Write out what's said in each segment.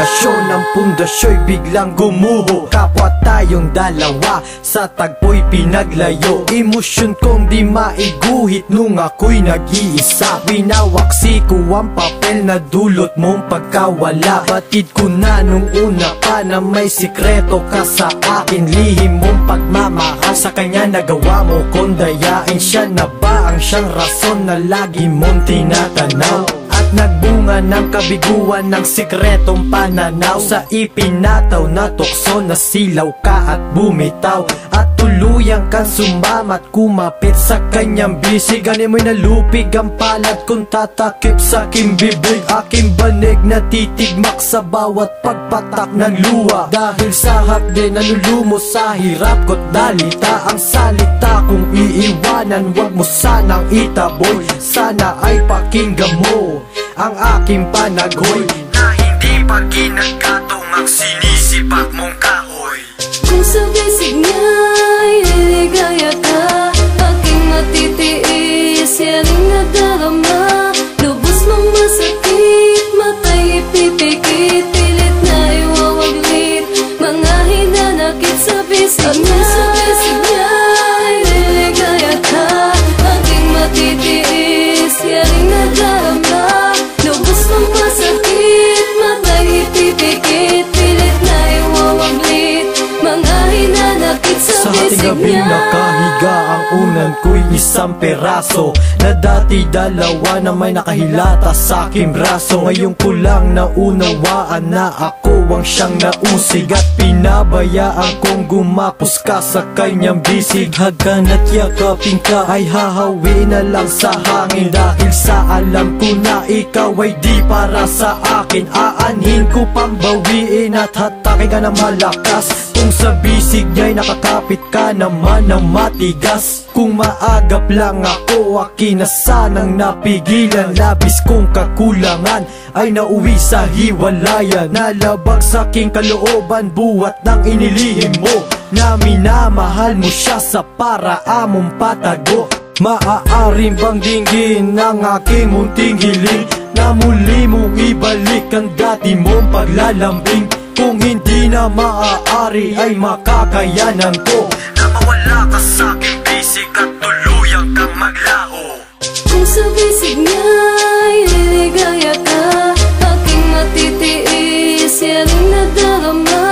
relasyon ang pundasyo'y biglang gumuho. Kapwa tayong dalawa sa tagpo'y pinaglayo. Emosyon kong di maiguhit nung ako'y nag-iisa. Winawaksi ko ang papel na dulot mong pagkawala. Batid ko na nung una pa na may sikreto ka sa akin. Lihim mong pagmamahal sa kanya nagawa mo kong dayain. Siya na ba ang siyang rason na lagi mong tinatanaw? At nagbunga ng kabiguan ng sikretong pananaw. Sa ipinataw na tukso na silaw ka at bumitaw. At tuluyang kang sumamat kumapit sa kanyang bisig. Ganin mo'y nalupig ang palad kung tatakip sa aking bibig. Aking banig na titigmak sa bawat pagpatak ng luha. Dahil sa hakde nalulumos sa hirap ko't dalita. Ang salita kung iiwanan wag mo sanang itaboy. Sana ay pakinggan mo ang aking panaghoy na hindi pa ginagkatong ang sinisipak mong kahoy. Kung sa bisig niya'y liligaya ka, aking matitiis yaring nadarama. Lubos mong masakit, matay ipipikit, pilit na iwawaglit, mga hinanakit sa bisig niya. Sa bisig niya'y liligaya ka, aking matitiis yaring nadarama. Lubos mong masakit, matay ipipikit, pilit na iwawaglit, mga hinanakit sa hating gabing nakahiga ang unan ko'y isang peraso na dati dalawa na may nakahilata sa aking braso. Ngayon ko lang naunawaan na ako ang siyang nausig at pinabayaan kong gumapos ka sa kanyang bisig. Hagkan at yakapin ka ay hahawi na lang sa hangin. Dahil sa alam ko na ikaw ay di para sa akin. Aanhin ko pambawiin at hatakin ka na malakas. Kung sa bisig niya'y nakakapit ka naman ng matigas. Kung maagap lang ako, akin na sanang napigilan. Labis kong kakulangan ay nauwi sa hiwalayan. Nalabag sa aking kalooban buhat ng inilihim mo na minamahal mo siya sa paraamong patago. Maaaring bang dinggin ang aking munting hiling na muli mong ibalik ang dati mong paglalambing? Kung hindi na maaari ay makakayanan ko na mawala ka sa aking bisig at tuluyang kang maglaho. Kung sa bisig niya'y liligaya ka, aking matitiis yaring nadarama.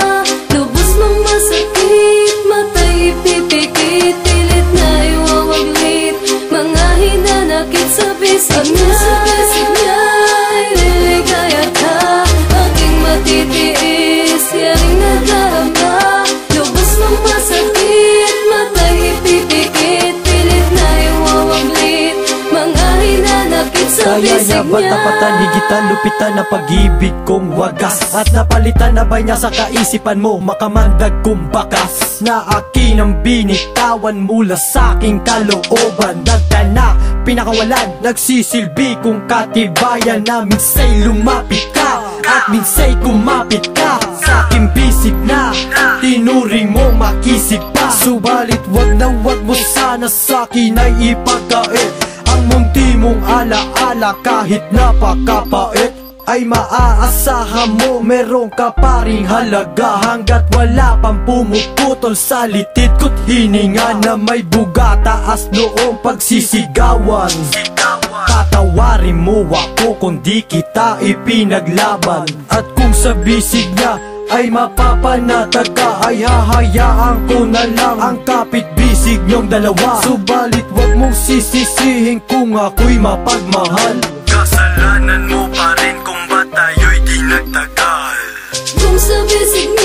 Lubos mong masakit, matay ipipikit, pilit na iwawaglit, mga hinanakit sa bisig niya. Sa bisig niya'y liligaya ka, aking matitiis yaring nadarama. Lubos mong masakit, matay ipipikit, pilit na iwawaglit, mga hinanakit sa kaya bisig niya ba't niya. napatan, higitan, lupitan na pag-ibig kong wagas? At napalitan na ba niya sa kaisipan mo makamandag kong bakas? Na akin ang binitawan mula sa aking kalooban. Nagtanak, pinakawalan, nagsisilbi kong katibayan na minsay lumapit ka at minsay kumapit ka sa aking bisig na tinuring mo makisig pa. Subalit wag na wag mo sana sa akin ay ipagkait ang munti mong alaala. Kahit napakapait ay maaasahan mo meron ka pa ring halaga. Hanggat wala pang pumuputol sa litid ko't hininga na may buga taas noong pagsisigawan. Patawarin mo ako kung di kita ipinaglaban. At kung sa bisig niya ay mapapanatag ka, ay hahayaan ko na lang ang kapit-bisig niyong dalawa. Subalit wag mong sisisihin kung ako'y mapagmahal. Kasalanan mo pa rin kung ba't tayo'y di nagtagal. Kung sa bisig